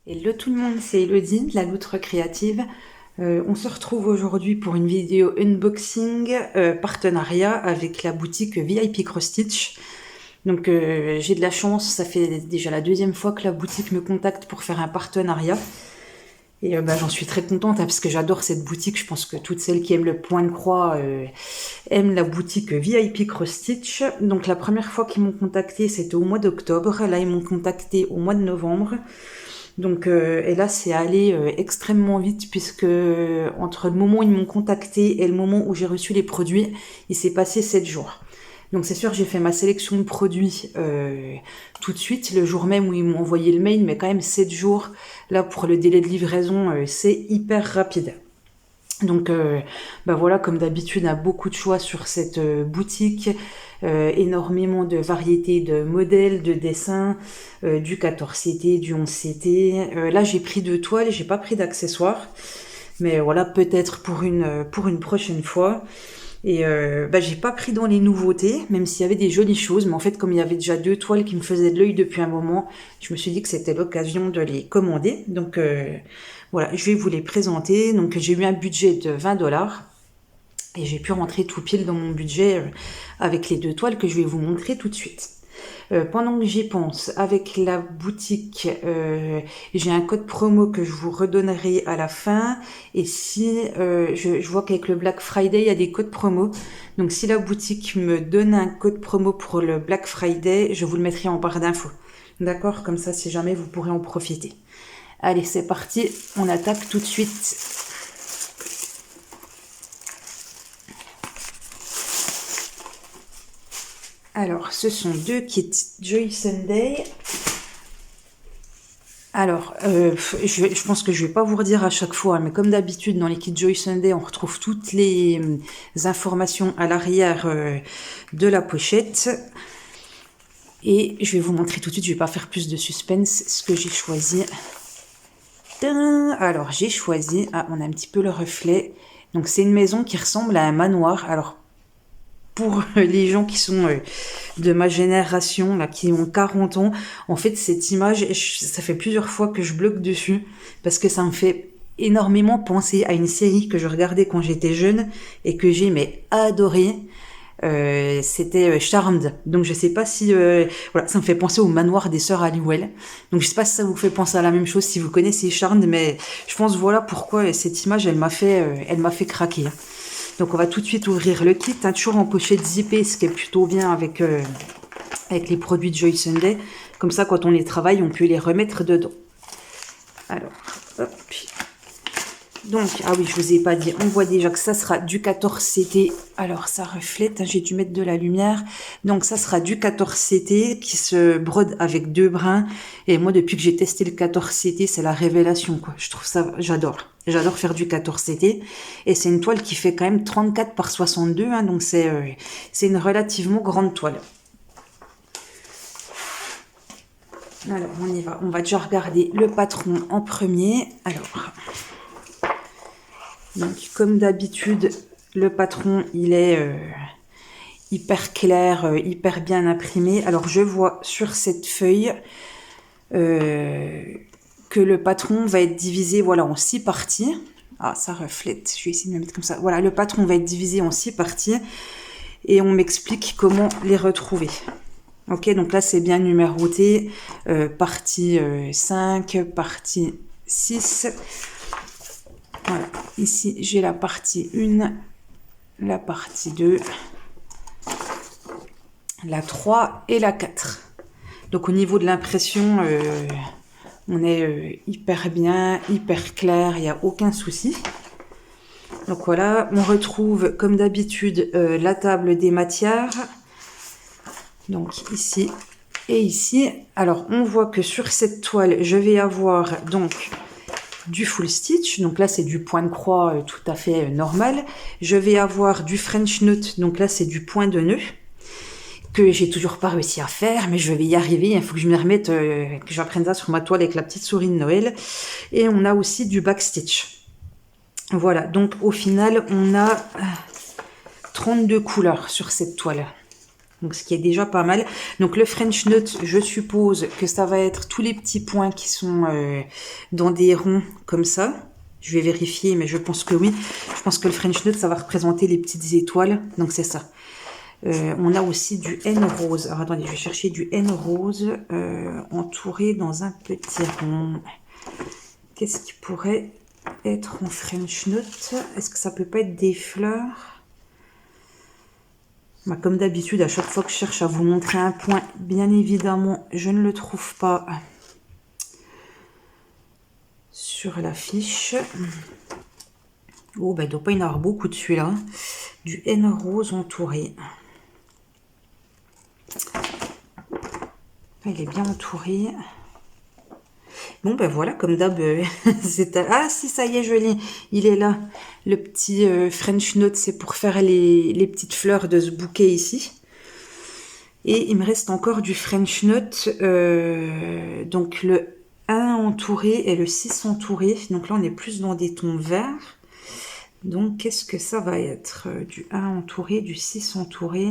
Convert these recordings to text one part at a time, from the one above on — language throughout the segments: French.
Hello tout le monde, c'est Elodie de la Loutre Créative. On se retrouve aujourd'hui pour une vidéo unboxing partenariat avec la boutique VIP Cross Stitch. Donc j'ai de la chance, ça fait déjà la deuxième fois que la boutique me contacte pour faire un partenariat. Et j'en suis très contente parce que j'adore cette boutique. Je pense que toutes celles qui aiment le point de croix aiment la boutique VIP Cross Stitch. Donc la première fois qu'ils m'ont contacté, c'était au mois d'octobre. Là, ils m'ont contacté au mois de novembre. Donc, et là, c'est allé extrêmement vite puisque entre le moment où ils m'ont contacté et le moment où j'ai reçu les produits, il s'est passé 7 jours. Donc c'est sûr, j'ai fait ma sélection de produits tout de suite, le jour même où ils m'ont envoyé le mail, mais quand même 7 jours, là pour le délai de livraison, c'est hyper rapide. Donc voilà, comme d'habitude, on a beaucoup de choix sur cette boutique, énormément de variétés de modèles, de dessins, du 14CT, du 11CT. Là, j'ai pris 2 toiles, j'ai pas pris d'accessoires, mais voilà, peut-être pour une prochaine fois. Et j'ai pas pris dans les nouveautés, même s'il y avait des jolies choses, mais en fait, comme il y avait déjà 2 toiles qui me faisaient de l'œil depuis un moment, je me suis dit que c'était l'occasion de les commander. Donc voilà, je vais vous les présenter. Donc j'ai eu un budget de 20 $ et j'ai pu rentrer tout pile dans mon budget avec les 2 toiles que je vais vous montrer tout de suite. Pendant que j'y pense, avec la boutique, j'ai un code promo que je vous redonnerai à la fin. Et si je vois qu'avec le Black Friday, il y a des codes promo. Donc si la boutique me donne un code promo pour le Black Friday, je vous le mettrai en barre d'infos. D'accord? Comme ça, si jamais, vous pourrez en profiter. Allez, c'est parti. On attaque tout de suite. Alors, ce sont 2 kits Joy Sunday. Alors, je pense que je vais pas vous redire à chaque fois, mais comme d'habitude, dans les kits Joy Sunday, on retrouve toutes les informations à l'arrière de la pochette. Et je vais vous montrer tout de suite, je vais pas faire plus de suspense, ce que j'ai choisi. Alors, j'ai choisi, on a un petit peu le reflet. Donc, c'est une maison qui ressemble à un manoir. Alors, pour les gens qui sont de ma génération, là, qui ont 40 ans, en fait, cette image, ça fait plusieurs fois que je bloque dessus, parce que ça me fait énormément penser à une série que je regardais quand j'étais jeune, et que j'ai adoré. C'était Charmed. Donc je sais pas si voilà, ça me fait penser au manoir des sœurs Halliwell. Donc je sais pas si ça vous fait penser à la même chose, si vous connaissez Charmed, mais je pense voilà pourquoi cette image elle m'a fait craquer. Donc on va tout de suite ouvrir le kit, toujours en pochette zippée, ce qui est plutôt bien avec les produits de Joy Sunday. Comme ça, quand on les travaille, on peut les remettre dedans. Alors, hop. Donc, ah oui, je vous ai pas dit, on voit déjà que ça sera du 14CT. Alors, ça reflète, j'ai dû mettre de la lumière. Donc, ça sera du 14CT qui se brode avec 2 brins. Et moi, depuis que j'ai testé le 14CT, c'est la révélation, quoi. Je trouve ça, j'adore. J'adore faire du 14CT. Et c'est une toile qui fait quand même 34 par 62, hein, donc c'est une relativement grande toile. Alors, on y va. On va déjà regarder le patron en premier. Alors... Donc, comme d'habitude, le patron, il est hyper clair, hyper bien imprimé. Alors, je vois sur cette feuille que le patron va être divisé voilà, en 6 parties. Ah, ça reflète. Je vais essayer de me mettre comme ça. Voilà, le patron va être divisé en 6 parties. Et on m'explique comment les retrouver. Ok, donc là, c'est bien numéroté. Partie 5, partie 6... Voilà, ici j'ai la partie 1, la partie 2, la 3 et la 4. Donc au niveau de l'impression, on est hyper bien, hyper clair, il n'y a aucun souci. Donc voilà, on retrouve comme d'habitude la table des matières. Donc ici et ici. Alors on voit que sur cette toile, je vais avoir donc... du full stitch, donc là c'est du point de croix tout à fait normal. Je vais avoir du French knot, donc là c'est du point de nœud, que j'ai toujours pas réussi à faire, mais je vais y arriver, il faut que je m'y remette, que j'apprenne ça sur ma toile avec la petite souris de Noël. Et on a aussi du backstitch. Voilà, donc au final on a 32 couleurs sur cette toile. Donc, ce qui est déjà pas mal. Donc, le French Knot, je suppose que ça va être tous les petits points qui sont dans des ronds comme ça. Je vais vérifier, mais je pense que oui. Je pense que le French Knot, ça va représenter les petites étoiles. Donc, c'est ça. On a aussi du N rose. Alors, attendez, je vais chercher du N rose entouré dans un petit rond. Qu'est-ce qui pourrait être en French Knot? Est-ce que ça peut pas être des fleurs? Bah, comme d'habitude, à chaque fois que je cherche à vous montrer un point, bien évidemment, je ne le trouve pas sur la fiche. Oh, bah, il ne doit pas y en avoir beaucoup de celui-là. Du N rose entouré. Il est bien entouré. Bon, ben voilà, comme d'hab, ah si, ça y est, je l'ai, il est là. Le petit French Knot, c'est pour faire les petites fleurs de ce bouquet ici. Et il me reste encore du French Knot, donc le 1 entouré et le 6 entouré. Donc là, on est plus dans des tons verts. Donc, qu'est-ce que ça va être? Du 1 entouré, du 6 entouré.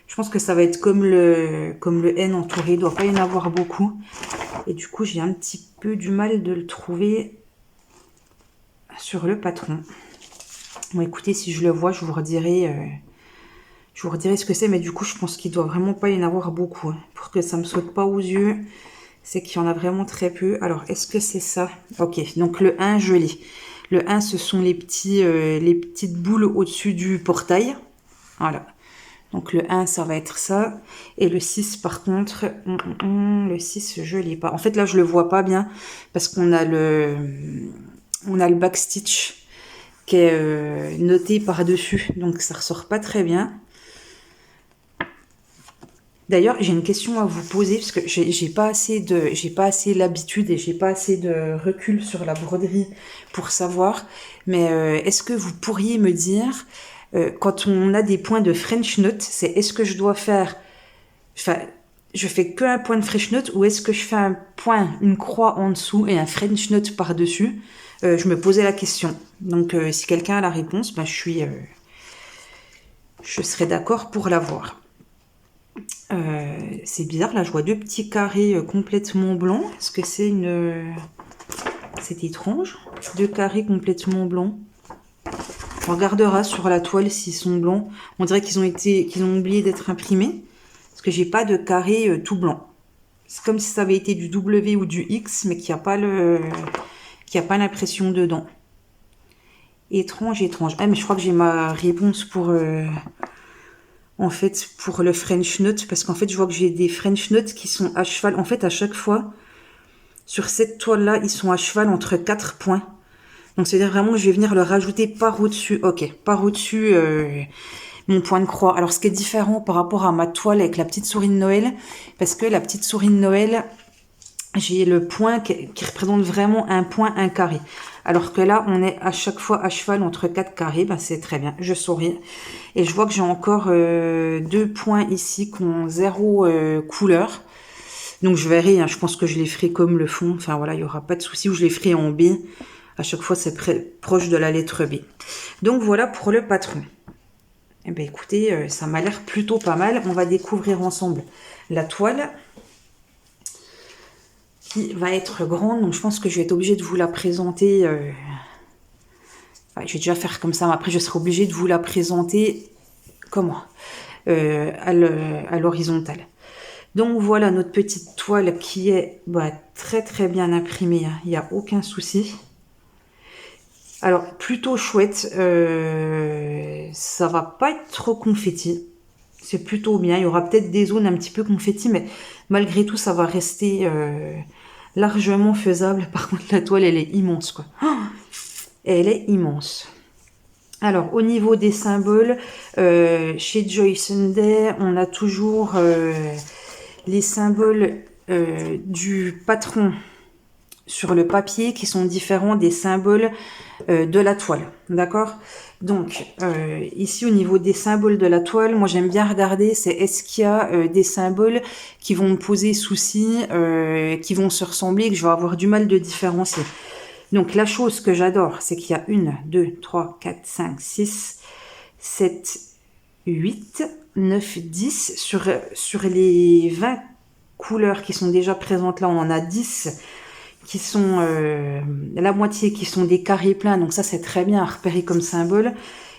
Je pense que ça va être comme le N entouré, il ne doit pas y en avoir beaucoup. Et du coup, j'ai un petit peu du mal de le trouver sur le patron. Bon, écoutez, si je le vois, je vous redirai ce que c'est. Mais du coup, je pense qu'il ne doit vraiment pas y en avoir beaucoup. Hein. Pour que ça ne me saute pas aux yeux, c'est qu'il y en a vraiment très peu. Alors, est-ce que c'est ça? Ok, donc le 1, je l'ai. Le 1, ce sont les petites boules au-dessus du portail. Voilà. Donc le 1, ça va être ça. Et le 6, par contre, le 6, je ne l'ai pas. En fait, là, je ne le vois pas bien parce qu'on a le backstitch qui est noté par-dessus. Donc, ça ne ressort pas très bien. D'ailleurs, j'ai une question à vous poser parce que j'ai pas assez l'habitude et j'ai pas assez de recul sur la broderie pour savoir. Mais est-ce que vous pourriez me dire... quand on a des points de French Knot, c'est est-ce que je dois faire... Enfin, je fais que un point de French Knot ou est-ce que je fais un point, une croix en dessous et un French Knot par-dessus? Je me posais la question. Donc, si quelqu'un a la réponse, ben, je serais d'accord pour l'avoir. C'est bizarre, là, je vois deux petits carrés complètement blancs. Est-ce que c'est une... C'est étrange. Deux carrés complètement blancs. On regardera sur la toile s'ils sont blancs. On dirait qu'ils ont oublié d'être imprimés. Parce que j'ai pas de carré tout blanc. C'est comme si ça avait été du W ou du X, mais qu'il n'y a pas l'impression dedans. Étrange, étrange. Ah, mais je crois que j'ai ma réponse pour en fait, pour le French Knot. Parce qu'en fait, je vois que j'ai des French Knots qui sont à cheval. En fait, à chaque fois, sur cette toile-là, ils sont à cheval entre 4 points. Donc, c'est-à-dire vraiment que je vais venir le rajouter par au-dessus. Ok, par au-dessus mon point de croix. Alors, ce qui est différent par rapport à ma toile avec la petite souris de Noël, parce que la petite souris de Noël, j'ai le point qui représente vraiment un point, un carré. Alors que là, on est à chaque fois à cheval entre 4 carrés. Ben, c'est très bien, je souris. Et je vois que j'ai encore 2 points ici qui ont 0 couleur. Donc, je verrai. Hein, je pense que je les ferai comme le fond. Enfin, voilà, il n'y aura pas de souci. Ou je les ferai en B. À chaque fois, c'est proche de la lettre B. Donc, voilà pour le patron. Eh bien, écoutez, ça m'a l'air plutôt pas mal. On va découvrir ensemble la toile qui va être grande. Donc, je pense que je vais être obligée de vous la présenter. Je vais déjà faire comme ça. Mais après, je serai obligée de vous la présenter comment à l'horizontale. Donc, voilà notre petite toile qui est très, très bien imprimée. Hein. Il n'y a aucun souci. Alors, plutôt chouette, ça va pas être trop confetti, c'est plutôt bien, il y aura peut-être des zones un petit peu confetti, mais malgré tout, ça va rester largement faisable. Par contre, la toile, elle est immense, quoi. Oh, elle est immense. Alors, au niveau des symboles, chez Joy Sunday, on a toujours les symboles du patron sur le papier qui sont différents des symboles de la toile, d'accord? Donc, ici au niveau des symboles de la toile, moi j'aime bien regarder, c'est est-ce qu'il y a des symboles qui vont me poser souci, qui vont se ressembler, que je vais avoir du mal de différencier. Donc, la chose que j'adore, c'est qu'il y a 1, 2, 3, 4, 5, 6, 7, 8, 9, 10. Sur les 20 couleurs qui sont déjà présentes là, on en a 10 qui sont la moitié qui sont des carrés pleins, donc ça c'est très bien à repérer comme symbole.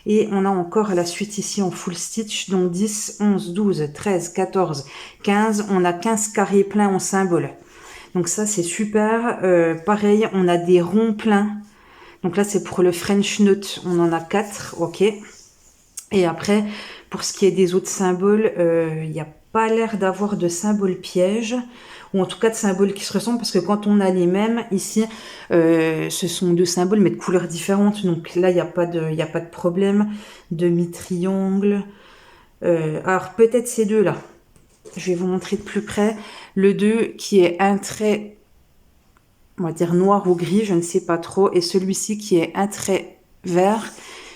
Et on a encore la suite ici en full stitch, donc 10, 11, 12, 13, 14, 15, on a 15 carrés pleins en symbole. Donc ça c'est super. Pareil, on a des ronds pleins. Donc là c'est pour le French Knot, on en a 4, ok. Et après, pour ce qui est des autres symboles, il n'y a pas l'air d'avoir de symbole piège, ou en tout cas de symboles qui se ressemblent, parce que quand on a les mêmes, ici, ce sont deux symboles, mais de couleurs différentes, donc là, il n'y a pas de problème. Demi-triangle. Alors, peut-être ces deux-là. Je vais vous montrer de plus près. Le 2, qui est un trait, on va dire noir ou gris, je ne sais pas trop, et celui-ci qui est un trait vert.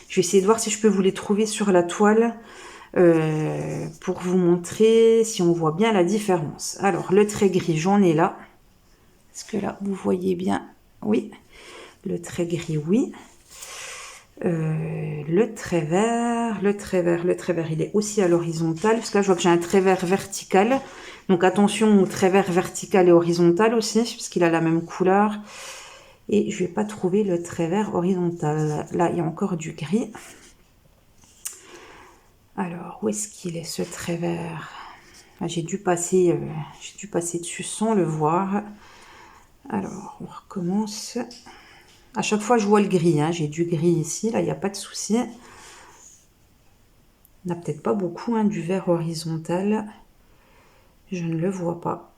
Je vais essayer de voir si je peux vous les trouver sur la toile pour vous montrer si on voit bien la différence. Alors, le trait gris, j'en ai là. Est-ce que là, vous voyez bien? Oui. Le trait gris, oui. Le trait vert, il est aussi à l'horizontale. Parce que là, je vois que j'ai un trait vert vertical. Donc, attention au trait vert vertical et horizontal aussi, puisqu'il a la même couleur. Et je vais pas trouver le trait vert horizontal. Là, il y a encore du gris. Alors, où est-ce qu'il est ce trait vert? J'ai dû passer dessus sans le voir. Alors, on recommence. À chaque fois, je vois le gris. Hein. J'ai du gris ici. Là, il n'y a pas de souci. On n'a peut-être pas beaucoup du vert horizontal. Je ne le vois pas.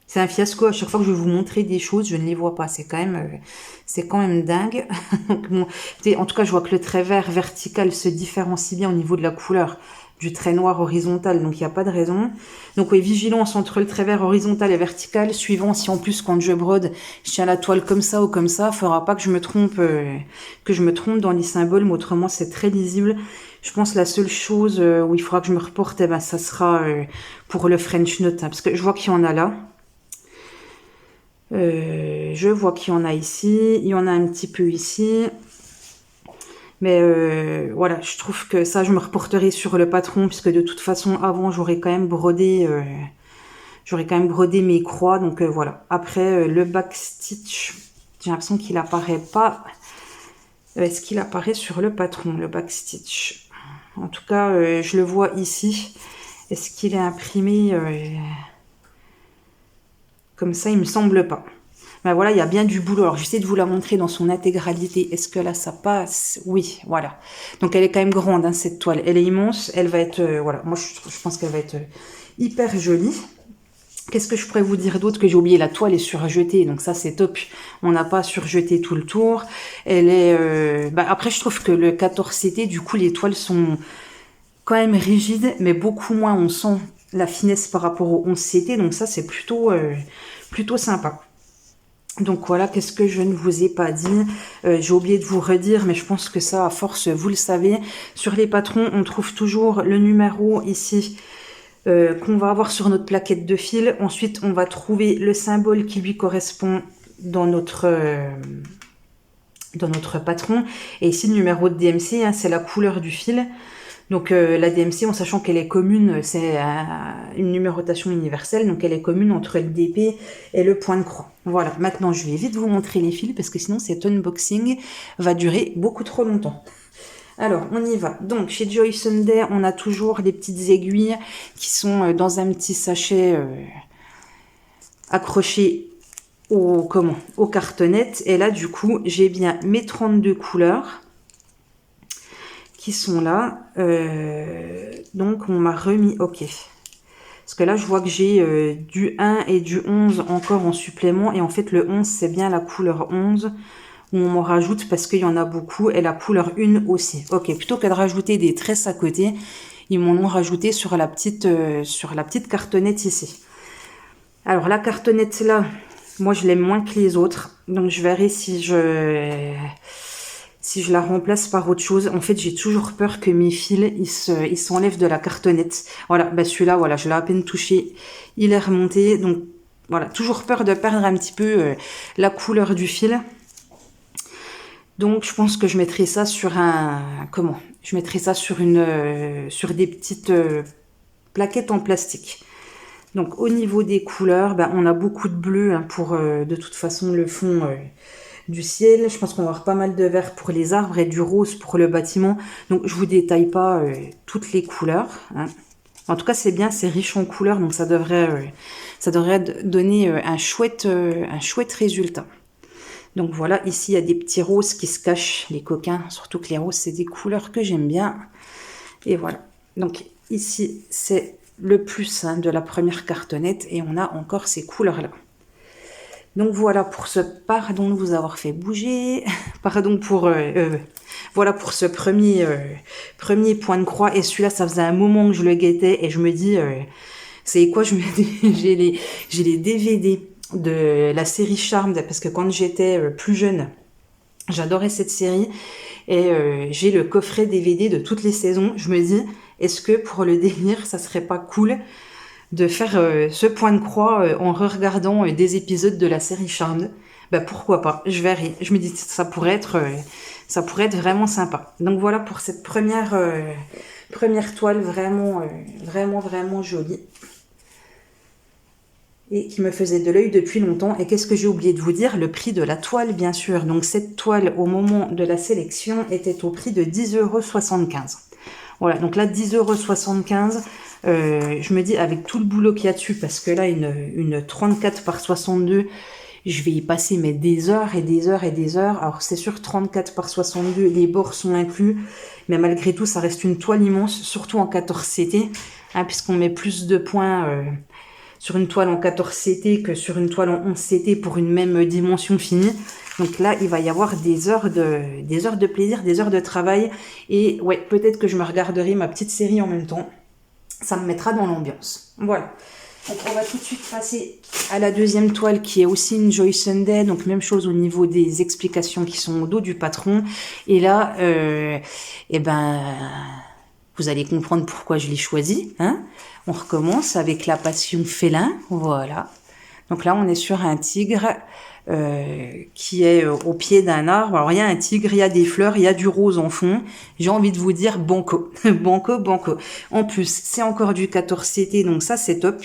C'est un fiasco. À chaque fois que je vais vous montrer des choses, je ne les vois pas. C'est quand même dingue. Donc, bon, en tout cas, je vois que le trait vert vertical se différencie bien au niveau de la couleur du trait noir horizontal. Donc, il n'y a pas de raison. Donc, oui, vigilance entre le trait vert horizontal et vertical. Suivant si en plus, quand je brode, je tiens la toile comme ça ou comme ça. Faudra pas que je me trompe dans les symboles. Mais autrement, c'est très lisible. Je pense que la seule chose où il faudra que je me reporte, ça sera pour le French Knot. Parce que je vois qu'il y en a là. Je vois qu'il y en a ici, il y en a un petit peu ici, mais voilà, je trouve que ça, je me reporterai sur le patron, puisque de toute façon, avant, j'aurais quand même brodé mes croix, donc voilà. Après, le backstitch, j'ai l'impression qu'il apparaît pas. Est-ce qu'il apparaît sur le patron, le backstitch? En tout cas, je le vois ici. Est-ce qu'il est imprimé comme ça? Il me semble pas. Ben voilà, il y a bien du boulot. Alors, j'essaie de vous la montrer dans son intégralité. Est-ce que là, ça passe? Oui, voilà. Donc, elle est quand même grande, cette toile. Elle est immense. Elle va être, voilà. Moi, je pense qu'elle va être hyper jolie. Qu'est-ce que je pourrais vous dire d'autre que j'ai oublié? La toile est surjetée. Donc, ça, c'est top. On n'a pas surjeté tout le tour. Elle est, après, je trouve que le 14CT, du coup, les toiles sont quand même rigides, mais beaucoup moins. On sent la finesse par rapport au 11CT. Donc, ça, c'est plutôt sympa. Donc voilà, qu'est-ce que je ne vous ai pas dit? J'ai oublié de vous redire, mais je pense que ça, à force, vous le savez. Sur les patrons, on trouve toujours le numéro ici qu'on va avoir sur notre plaquette de fil. Ensuite, on va trouver le symbole qui lui correspond dans notre patron. Et ici, le numéro de DMC, c'est la couleur du fil. Donc la DMC, en sachant qu'elle est commune, c'est une numérotation universelle, donc elle est commune entre le DP et le point de croix. Voilà, maintenant je vais vite vous montrer les fils, parce que sinon cet unboxing va durer beaucoup trop longtemps. Alors, on y va. Donc, chez Joy Sunday, on a toujours les petites aiguilles qui sont dans un petit sachet accroché au cartonnette. Et là, du coup, j'ai bien mes 32 couleurs qui sont là. Donc, on m'a remis OK. Parce que là, je vois que j'ai du 1 et du 11 encore en supplément. Et en fait, le 11, c'est bien la couleur 11 où on m'en rajoute parce qu'il y en a beaucoup. Et la couleur 1 aussi. OK, plutôt que de rajouter des tresses à côté, ils m'en ont rajouté sur la petite cartonnette ici. Alors, la cartonnette là, moi, je l'aime moins que les autres. Donc, je verrai si je la remplace par autre chose. En fait, j'ai toujours peur que mes fils, ils s'enlèvent de la cartonnette. Voilà, celui-là, voilà, je l'ai à peine touché. Il est remonté. Donc, voilà, toujours peur de perdre un petit peu la couleur du fil. Donc je pense que je mettrai ça sur un... Comment? Je mettrai ça sur sur des petites plaquettes en plastique. Donc au niveau des couleurs, ben, on a beaucoup de bleu hein, pour de toute façon le fond du ciel. Je pense qu'on va avoir pas mal de vert pour les arbres et du rose pour le bâtiment. Donc je vous détaille pas toutes les couleurs. Hein. En tout cas c'est bien, c'est riche en couleurs, donc ça devrait donner un chouette résultat. Donc voilà, ici il y a des petits roses qui se cachent, les coquins, surtout que les roses c'est des couleurs que j'aime bien. Et voilà, donc ici c'est le plus hein, de la première cartonnette et on a encore ces couleurs là. Donc voilà pour ce, pardon de vous avoir fait bouger, pardon pour, voilà pour ce premier point de croix. Et celui-là ça faisait un moment que je le guettais et je me dis, c'est quoi, je me dis, j'ai les DVD de la série Charmed, parce que quand j'étais plus jeune, j'adorais cette série, et j'ai le coffret DVD de toutes les saisons. Je me dis, est-ce que pour le délire, ça serait pas cool de faire ce point de croix en regardant des épisodes de la série Charmed? Bah pourquoi pas, je verrai. Je me dis, ça pourrait être vraiment sympa. Donc voilà pour cette première toile vraiment jolie. Et qui me faisait de l'œil depuis longtemps. Et qu'est-ce que j'ai oublié de vous dire? Le prix de la toile, bien sûr. Donc cette toile, au moment de la sélection, était au prix de 10,75 €. Voilà, donc là, 10,75 €. Je me dis, avec tout le boulot qu'il y a dessus, parce que là, une 34 par 62, je vais y passer mais des heures et des heures et des heures. Alors c'est sûr, 34 par 62, les bords sont inclus. Mais malgré tout, ça reste une toile immense, surtout en 14 CT, hein, puisqu'on met plus de points... sur une toile en 14 CT que sur une toile en 11 CT pour une même dimension finie. Donc là, il va y avoir des heures de plaisir, des heures de travail. Et ouais, peut-être que je me regarderai ma petite série en même temps. Ça me mettra dans l'ambiance. Voilà. Donc on va tout de suite passer à la deuxième toile qui est aussi une Joy Sunday. Donc même chose au niveau des explications qui sont au dos du patron. Et là, eh ben... vous allez comprendre pourquoi je l'ai choisi. Hein. On recommence avec la passion félin. Voilà. Donc là, on est sur un tigre qui est au pied d'un arbre. Alors, il y a un tigre, il y a des fleurs, il y a du rose en fond. J'ai envie de vous dire banco. Banco, banco. En plus, c'est encore du 14 CT, donc ça, c'est top.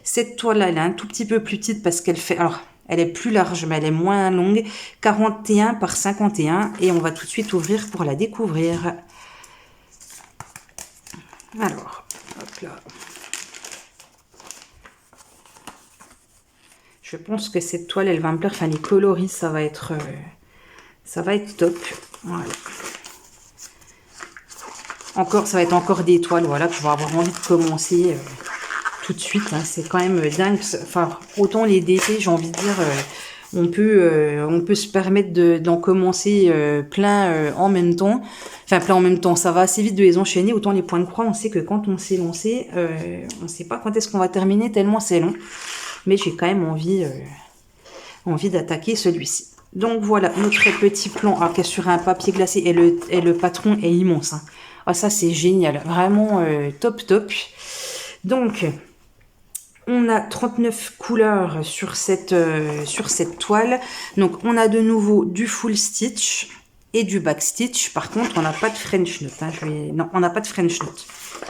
Cette toile-là, elle est un tout petit peu plus petite parce qu'elle fait... Alors, elle est plus large, mais elle est moins longue. 41 par 51. Et on va tout de suite ouvrir pour la découvrir. Alors, hop là. Je pense que cette toile, elle va me plaire. Enfin, les coloris, ça va être top. Voilà. Encore, ça va être encore des toiles, voilà, que je vais avoir envie de commencer tout de suite. Hein. C'est quand même dingue. Enfin, autant les DP, j'ai envie de dire, on peut se permettre d'en commencer plein en même temps. Enfin, plein en même temps, ça va assez vite de les enchaîner. Autant les points de croix, on sait que quand on s'est lancé, on ne sait pas quand est-ce qu'on va terminer, tellement c'est long. Mais j'ai quand même envie d'attaquer celui-ci. Donc voilà, notre petit plan qui est sur un papier glacé. Et le patron est immense. Hein. Ah, ça, c'est génial. Vraiment top, top. Donc... on a 39 couleurs sur cette toile. Donc, on a de nouveau du full stitch et du back stitch. Par contre, on n'a pas de French knot. Hein. Non, on n'a pas de French knot.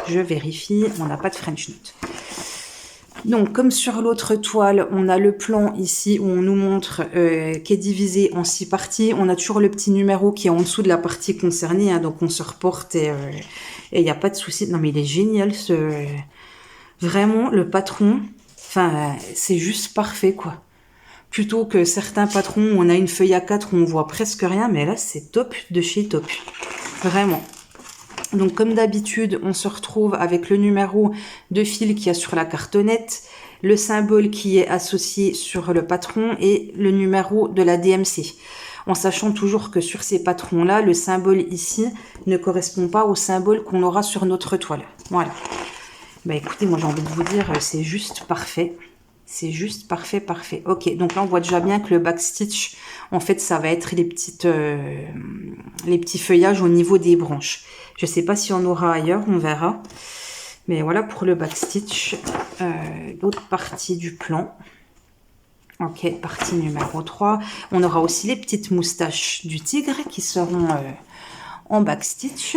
Je vérifie, on n'a pas de French knot. Donc, comme sur l'autre toile, on a le plan ici où on nous montre qui est divisé en 6 parties. On a toujours le petit numéro qui est en dessous de la partie concernée. Hein. Donc, on se reporte et il n'y a pas de souci. Non, mais il est génial ce... Vraiment, le patron, enfin, c'est juste parfait, quoi. Plutôt que certains patrons où on a une feuille A4 où on voit presque rien, mais là, c'est top de chez top. Vraiment. Donc, comme d'habitude, on se retrouve avec le numéro de fil qu'il y a sur la cartonnette, le symbole qui est associé sur le patron et le numéro de la DMC. En sachant toujours que sur ces patrons-là, le symbole ici ne correspond pas au symbole qu'on aura sur notre toile. Voilà. Bah écoutez, moi j'ai envie de vous dire, c'est juste parfait. C'est juste parfait, parfait. Ok, donc là on voit déjà bien que le backstitch, en fait, ça va être les petits feuillages au niveau des branches. Je sais pas si on aura ailleurs, on verra. Mais voilà pour le backstitch, l'autre partie du plan. Ok, partie numéro 3. On aura aussi les petites moustaches du tigre qui seront en backstitch.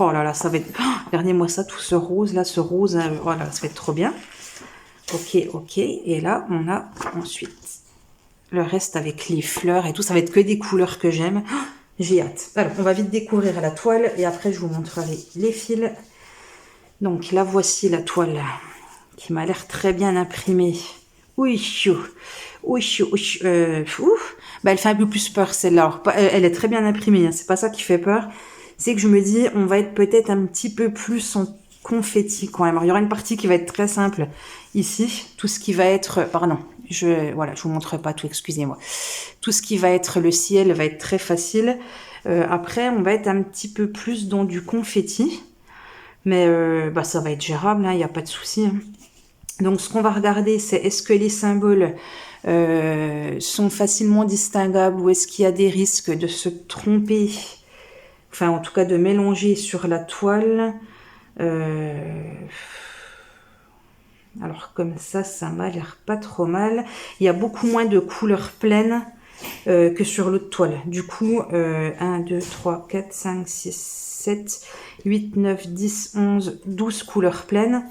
Oh là là, ça va être... Oh, regardez-moi ça, tout ce rose là, ce rose, voilà, ça va être trop bien. Ok, ok. Et là, on a ensuite le reste avec les fleurs et tout. Ça va être que des couleurs que j'aime. Oh, j'ai hâte. Alors, on va vite découvrir la toile et après, je vous montrerai les fils. Donc, là, voici la toile qui m'a l'air très bien imprimée. Oui, bah, elle fait un peu plus peur celle-là. Elle est très bien imprimée, hein. C'est pas ça qui fait peur. C'est que je me dis, on va être peut-être un petit peu plus en confetti quand même. Alors, il y aura une partie qui va être très simple ici. Tout ce qui va être... Pardon, voilà, je vous montre pas tout, excusez-moi. Tout ce qui va être le ciel va être très facile. Après, on va être un petit peu plus dans du confetti. Mais bah, ça va être gérable, il n'y a pas de souci. Hein. Donc, ce qu'on va regarder, c'est est-ce que les symboles sont facilement distinguables ou est-ce qu'il y a des risques de se tromper, enfin, en tout cas, de mélanger sur la toile. Alors, comme ça m'a l'air pas trop mal. Il y a beaucoup moins de couleurs pleines que sur l'autre toile. Du coup, 1, 2, 3, 4, 5, 6, 7, 8, 9, 10, 11, 12 couleurs pleines.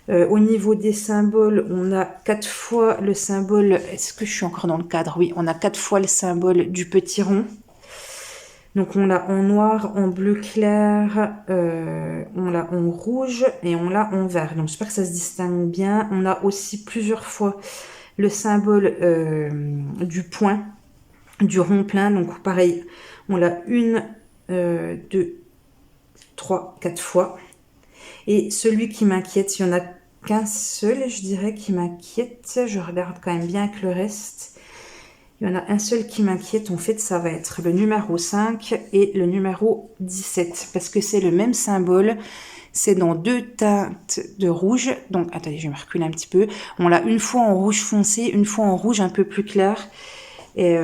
Au niveau des symboles, on a 4 fois le symbole... Est-ce que je suis encore dans le cadre? Oui, on a 4 fois le symbole du petit rond. Donc on l'a en noir, en bleu clair, on l'a en rouge et on l'a en vert. Donc j'espère que ça se distingue bien. On a aussi plusieurs fois le symbole du point, du rond plein. Donc pareil, on l'a 1, 2, 3, 4 fois. Et celui qui m'inquiète, il n'y en a qu'un seul, je dirais, qui m'inquiète. Je regarde quand même bien avec le reste. Il y en a un seul qui m'inquiète. En fait, ça va être le numéro 5 et le numéro 17. Parce que c'est le même symbole. C'est dans 2 teintes de rouge. Donc, attendez, je vais me reculer un petit peu. On l'a une fois en rouge foncé, une fois en rouge un peu plus clair. Et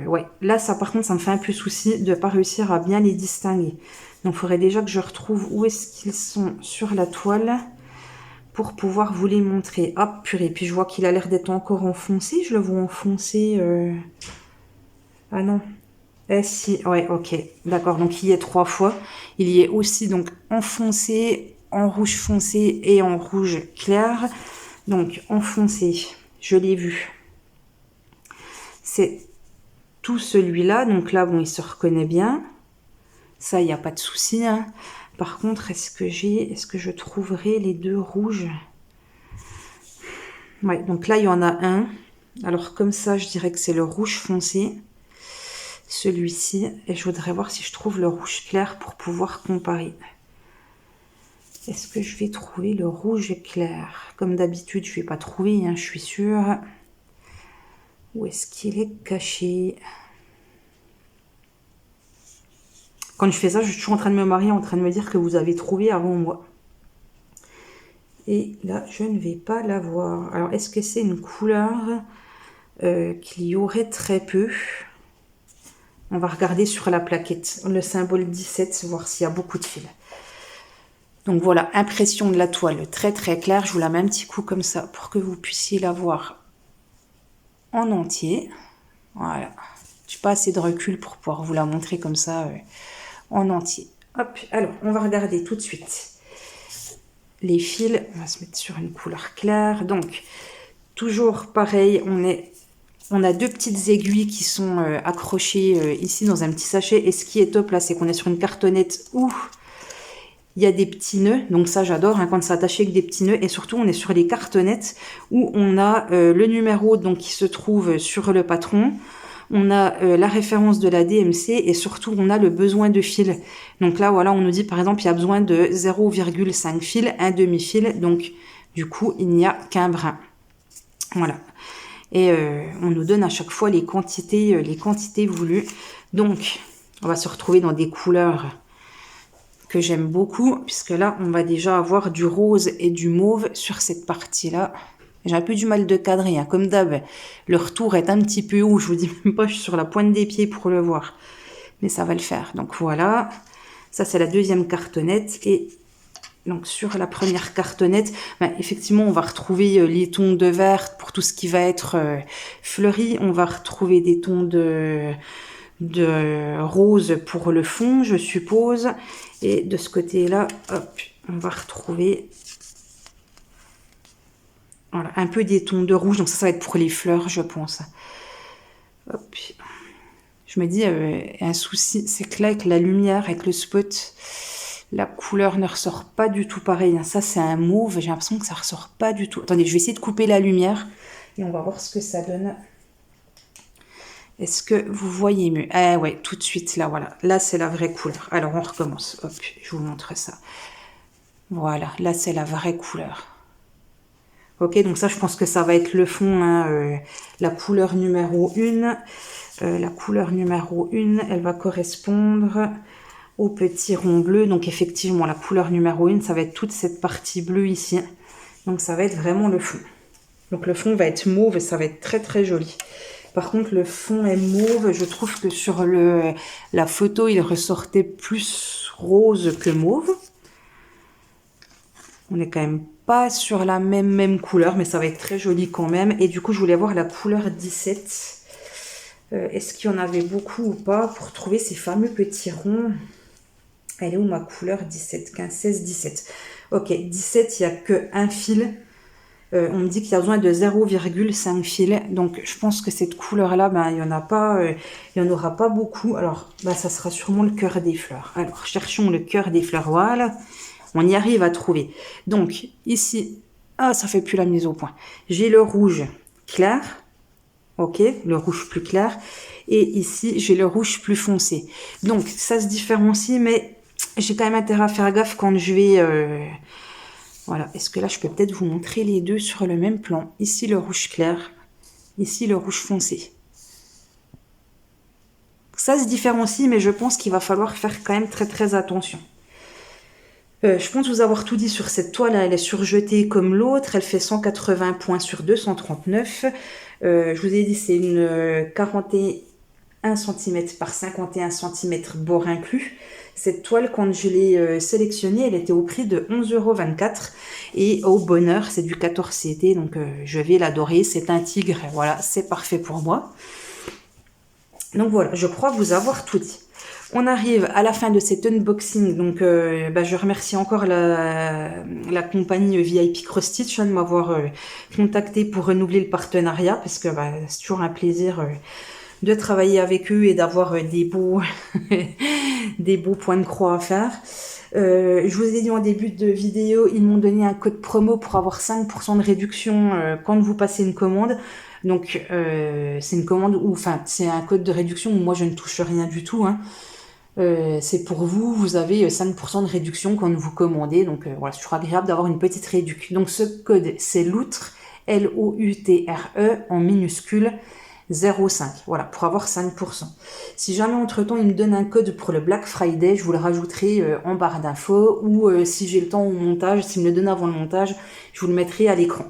ouais, là, ça par contre, ça me fait un peu souci de ne pas réussir à bien les distinguer. Donc, il faudrait déjà que je retrouve où est-ce qu'ils sont sur la toile pour pouvoir vous les montrer. Hop, purée, puis je vois qu'il a l'air d'être encore enfoncé. Je le vois enfoncé. Ah non. Eh si, ouais, ok. D'accord, donc il y est 3 fois. Il y est aussi donc enfoncé, en rouge foncé et en rouge clair. Donc, enfoncé, je l'ai vu. C'est tout celui-là. Donc là, bon, il se reconnaît bien. Ça, il n'y a pas de souci. Hein. Par contre, est-ce que je trouverai les 2 rouges? Ouais, donc là, il y en a un. Alors, comme ça, je dirais que c'est le rouge foncé. Celui-ci. Et je voudrais voir si je trouve le rouge clair pour pouvoir comparer. Est-ce que je vais trouver le rouge clair? Comme d'habitude, je ne vais pas trouver, hein, je suis sûre. Où est-ce qu'il est caché? Quand je fais ça, je suis toujours en train de me marier, en train de me dire que vous avez trouvé avant moi. Et là, je ne vais pas la voir. Alors, est-ce que c'est une couleur qu'il y aurait très peu? On va regarder sur la plaquette, le symbole 17, voir s'il y a beaucoup de fils. Donc voilà, impression de la toile très très claire. Je vous la mets un petit coup comme ça pour que vous puissiez la voir en entier. Voilà. Je n'ai pas assez de recul pour pouvoir vous la montrer comme ça en entier. Hop, alors on va regarder tout de suite les fils. On va se mettre sur une couleur claire. Donc, toujours pareil, on a 2 petites aiguilles qui sont accrochées ici dans un petit sachet. Et ce qui est top là, c'est qu'on est sur une cartonnette où il y a des petits nœuds. Donc ça, j'adore hein, quand c'est attaché avec des petits nœuds. Et surtout, on est sur les cartonnettes où on a le numéro donc, qui se trouve sur le patron. On a la référence de la DMC et surtout, on a le besoin de fil. Donc là, voilà, on nous dit par exemple, il y a besoin de 0,5 fil, un demi-fil. Donc, du coup, il n'y a qu'un brin. Voilà. Et on nous donne à chaque fois les quantités voulues. Donc, on va se retrouver dans des couleurs que j'aime beaucoup, puisque là, on va déjà avoir du rose et du mauve sur cette partie-là. J'ai un peu du mal de cadrer, hein. Comme d'hab, le retour est un petit peu haut, je vous dis même pas, je suis sur la pointe des pieds pour le voir. Mais ça va le faire. Donc voilà, ça c'est la 2e cartonnette. Et Donc sur la première cartonnette, ben, effectivement, on va retrouver les tons de vert pour tout ce qui va être fleuri. On va retrouver des tons de rose pour le fond, je suppose. Et de ce côté-là, hop, on va retrouver voilà, un peu des tons de rouge. Donc ça va être pour les fleurs, je pense. Hop. Je me dis, un souci, c'est que là, avec la lumière, avec le spot, la couleur ne ressort pas du tout pareil. Ça, c'est un mauve. J'ai l'impression que ça ressort pas du tout. Attendez, je vais essayer de couper la lumière et on va voir ce que ça donne. Est-ce que vous voyez mieux? Ah ouais, tout de suite, là, voilà. Là, c'est la vraie couleur. Alors, on recommence. Hop, je vous montre ça. Voilà, là, c'est la vraie couleur. Ok, donc ça, je pense que ça va être le fond, hein, la couleur numéro 1. La couleur numéro 1, elle va correspondre au petit rond bleu. Donc, effectivement, la couleur numéro 1, ça va être toute cette partie bleue ici. Donc, ça va être vraiment le fond. Donc, le fond va être mauve et ça va être très, très joli. Par contre, le fond est mauve. Je trouve que sur la photo, il ressortait plus rose que mauve. On n'est quand même pas sur la même couleur, mais ça va être très joli quand même. Et du coup, je voulais voir la couleur 17. Est-ce qu'il y en avait beaucoup ou pas pour trouver ces fameux petits ronds? Elle est où ma couleur 17, 15, 16, 17. Ok, 17, il n'y a qu'un fil. On me dit qu'il y a besoin de 0,5 fil. Donc, je pense que cette couleur-là, ben, il n'y en a pas, il n'y en aura pas beaucoup. Alors, ben, ça sera sûrement le cœur des fleurs. Alors, cherchons le cœur des fleurs. Voilà. On y arrive à trouver. Donc, ici, ah, ça fait plus la mise au point. J'ai le rouge clair. Ok, le rouge plus clair. Et ici, j'ai le rouge plus foncé. Donc, ça se différencie, mais j'ai quand même intérêt à faire gaffe quand je vais... Voilà, est-ce que là, je peux peut-être vous montrer les deux sur le même plan? Ici, le rouge clair. Ici, le rouge foncé. Ça se différencie, mais je pense qu'il va falloir faire quand même très, très attention. Je pense vous avoir tout dit sur cette toile. Elle est surjetée comme l'autre. Elle fait 180 points sur 239. Je vous ai dit, c'est une 41 cm par 51 cm bord inclus. Cette toile, quand je l'ai sélectionnée, elle était au prix de 11,24 €. Et au bonheur, c'est du 14 CT. Donc, je vais l'adorer. C'est un tigre. Et voilà, c'est parfait pour moi. Donc voilà, je crois vous avoir tout dit. On arrive à la fin de cet unboxing, donc je remercie encore la compagnie VIP Cross Stitch de m'avoir contacté pour renouveler le partenariat, parce que c'est toujours un plaisir de travailler avec eux et d'avoir des beaux points de croix à faire. Je vous ai dit en début de vidéo, ils m'ont donné un code promo pour avoir 5% de réduction quand vous passez une commande. Donc c'est une commande où, enfin, c'est un code de réduction où moi je ne touche rien du tout, hein. C'est pour vous, vous avez 5% de réduction quand vous commandez, donc voilà, c'est toujours agréable d'avoir une petite réduction. Donc ce code, c'est Loutre, L-O-U-T-R-E, en minuscule, 0,5, voilà, pour avoir 5%. Si jamais entre-temps, il me donne un code pour le Black Friday, je vous le rajouterai en barre d'infos, ou si j'ai le temps au montage, s'il me le donne avant le montage, je vous le mettrai à l'écran.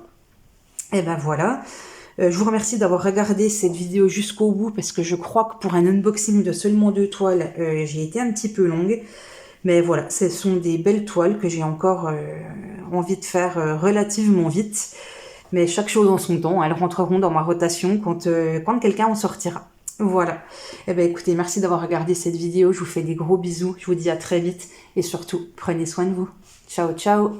Et ben voilà. Je vous remercie d'avoir regardé cette vidéo jusqu'au bout, parce que je crois que pour un unboxing de seulement 2 toiles, j'ai été un petit peu longue. Mais voilà, ce sont des belles toiles que j'ai encore envie de faire relativement vite. Mais chaque chose en son temps, elles rentreront dans ma rotation quand quelqu'un en sortira. Voilà. Eh ben écoutez, merci d'avoir regardé cette vidéo. Je vous fais des gros bisous. Je vous dis à très vite. Et surtout, prenez soin de vous. Ciao, ciao.